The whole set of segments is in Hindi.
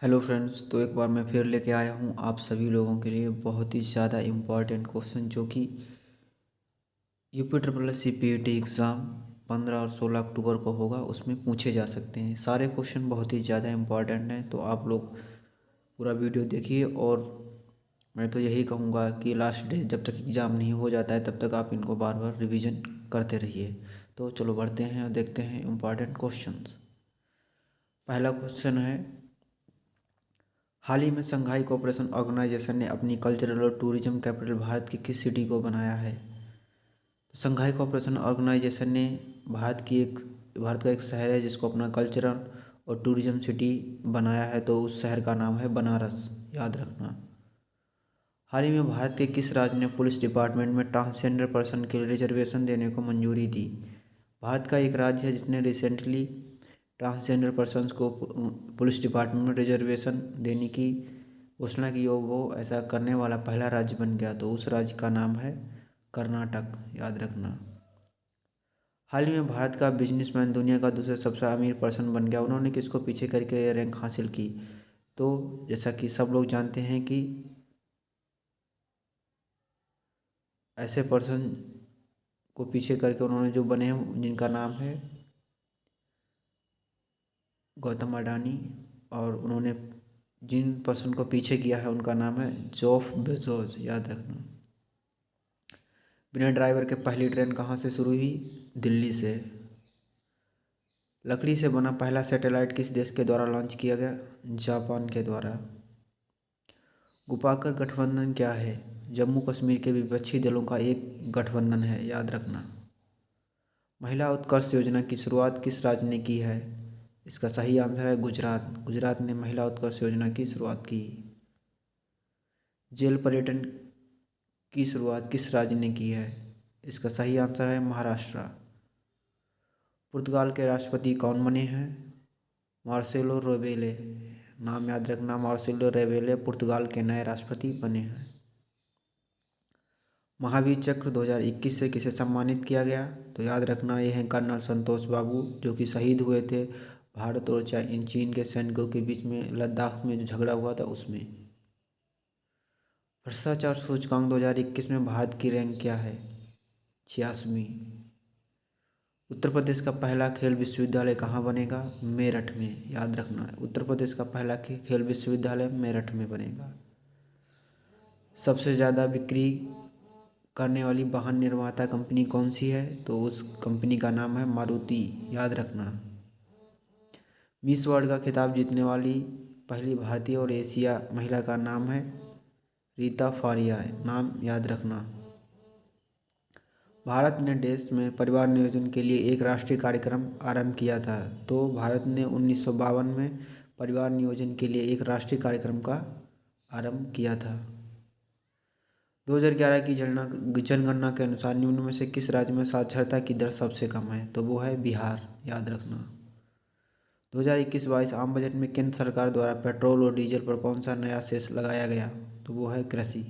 हेलो फ्रेंड्स, तो एक बार मैं फिर लेके आया हूँ आप सभी लोगों के लिए बहुत ही ज़्यादा इम्पॉर्टेंट क्वेश्चन जो कि UP triple S C P exam 15 और 16 अक्टूबर को होगा, उसमें पूछे जा सकते हैं। सारे क्वेश्चन बहुत ही ज़्यादा इम्पॉर्टेंट हैं, तो आप लोग पूरा वीडियो देखिए। और मैं तो यही कहूँगा कि लास्ट डे जब तक एग्ज़ाम नहीं हो जाता है तब तक आप इनको बार बार रिवीजन करते रहिए। तो चलो बढ़ते हैं और देखते हैं इम्पॉर्टेंट क्वेश्चंस। पहला क्वेश्चन है, हाल ही में शंघाई कोऑपरेशन ऑर्गेनाइजेशन ने अपनी कल्चरल और टूरिज्म कैपिटल भारत की किस सिटी को बनाया है? तो शंघाई कोऑपरेशन ऑर्गेनाइजेशन ने भारत का एक शहर है जिसको अपना कल्चरल और टूरिज्म सिटी बनाया है, तो उस शहर का नाम है बनारस, याद रखना। हाल ही में भारत के किस राज्य ने पुलिस डिपार्टमेंट में ट्रांसजेंडर पर्सन के लिए रिजर्वेशन देने को मंजूरी दी? भारत का एक राज्य है जिसने रिसेंटली ट्रांसजेंडर पर्सन्स को पुलिस डिपार्टमेंट में रिजर्वेशन देने की घोषणा की और वो ऐसा करने वाला पहला राज्य बन गया, तो उस राज्य का नाम है कर्नाटक, याद रखना। हाल ही में भारत का बिजनेसमैन दुनिया का दूसरा सबसे अमीर पर्सन बन गया, उन्होंने किसको पीछे करके ये रैंक हासिल की? तो जैसा कि सब लोग जानते हैं कि ऐसे पर्सन को पीछे करके उन्होंने जो बने हैं जिनका नाम है गौतम अडानी, और उन्होंने जिन पर्सन को पीछे किया है उनका नाम है जेफ बेजोस, याद रखना। बिना ड्राइवर के पहली ट्रेन कहाँ से शुरू हुई? दिल्ली से। लकड़ी से बना पहला सैटेलाइट किस देश के द्वारा लॉन्च किया गया? जापान के द्वारा। गुपाकर गठबंधन क्या है? जम्मू कश्मीर के विपक्षी दलों का एक गठबंधन है, याद रखना। महिला उत्कर्ष योजना की शुरुआत किस राज्य ने की है? इसका सही आंसर है गुजरात। गुजरात ने महिला उत्कर्ष योजना की शुरुआत की। जेल पर्यटन की शुरुआत किस राज्य ने की है? इसका सही आंसर है महाराष्ट्र। पुर्तगाल के राष्ट्रपति कौन बने हैं? मार्सेलो रेबेले, नाम याद रखना। मार्सेलो रेबेले पुर्तगाल के नए राष्ट्रपति बने हैं। महावीर चक्र 2021 से किसे सम्मानित किया गया? तो याद रखना ये हैं कर्नल संतोष बाबू, जो कि शहीद हुए थे भारत और चीन के सैनिकों के बीच में लद्दाख में जो झगड़ा हुआ था उसमें। भ्रष्टाचार सूचकांक 2021 में भारत की रैंक क्या है? 86वीं। उत्तर प्रदेश का पहला खेल विश्वविद्यालय कहाँ बनेगा? मेरठ में, याद रखना। उत्तर प्रदेश का पहला खेल विश्वविद्यालय मेरठ में बनेगा। सबसे ज़्यादा बिक्री करने वाली वाहन निर्माता कंपनी कौन सी है? तो उस कंपनी का नाम है मारुति, याद रखना। मिस वर्ल्ड का खिताब जीतने वाली पहली भारतीय और एशिया महिला का नाम है रीता फारिया, नाम याद रखना। भारत ने देश में परिवार नियोजन के लिए एक राष्ट्रीय कार्यक्रम आरंभ किया था, तो भारत ने 1952 में परिवार नियोजन के लिए एक राष्ट्रीय कार्यक्रम का आरंभ किया था। 2011 की जनगणना के अनुसार निम्न में से किस राज्य में साक्षरता की दर सबसे कम है? तो वो है बिहार, याद रखना। 2021-22 आम बजट में केंद्र सरकार द्वारा पेट्रोल और डीजल पर कौन सा नया सेस लगाया गया? तो वो है कृषि।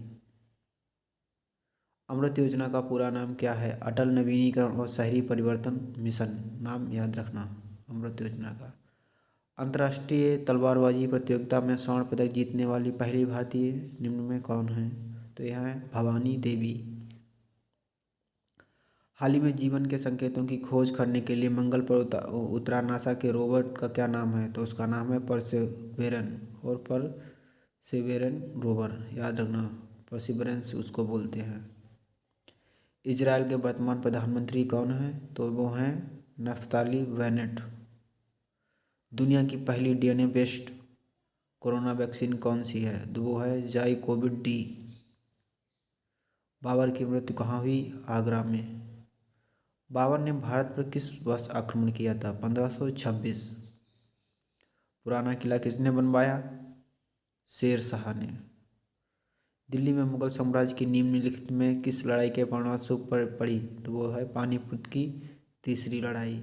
अमृत योजना का पूरा नाम क्या है? अटल नवीनीकरण और शहरी परिवर्तन मिशन, नाम याद रखना अमृत योजना का। अंतर्राष्ट्रीय तलवारबाजी प्रतियोगिता में स्वर्ण पदक जीतने वाली पहली भारतीय निम्न में कौन है? तो यह है भवानी देवी। हाल ही में जीवन के संकेतों की खोज करने के लिए मंगल पर उतरा नासा के रोवर का क्या नाम है? तो उसका नाम है परसेवेरन, और परसेवेरन रोवर, याद रखना। परसिवरेंस उसको बोलते हैं। इजराइल के वर्तमान प्रधानमंत्री कौन है? तो वो हैं नफ्ताली बेनेट। दुनिया की पहली डीएनए बेस्ड कोरोना वैक्सीन कौन सी है? तो वो है जाइकोविड-डी। बाबर की मृत्यु कहाँ हुई? आगरा में। बाबर ने भारत पर किस वर्ष आक्रमण किया था? 1526। पुराना किला किसने बनवाया? शेर शाह ने। दिल्ली में मुगल साम्राज्य की निम्नलिखित में किस लड़ाई के परिणामस्वरूप पड़ी? तो वो है पानीपत की तीसरी लड़ाई।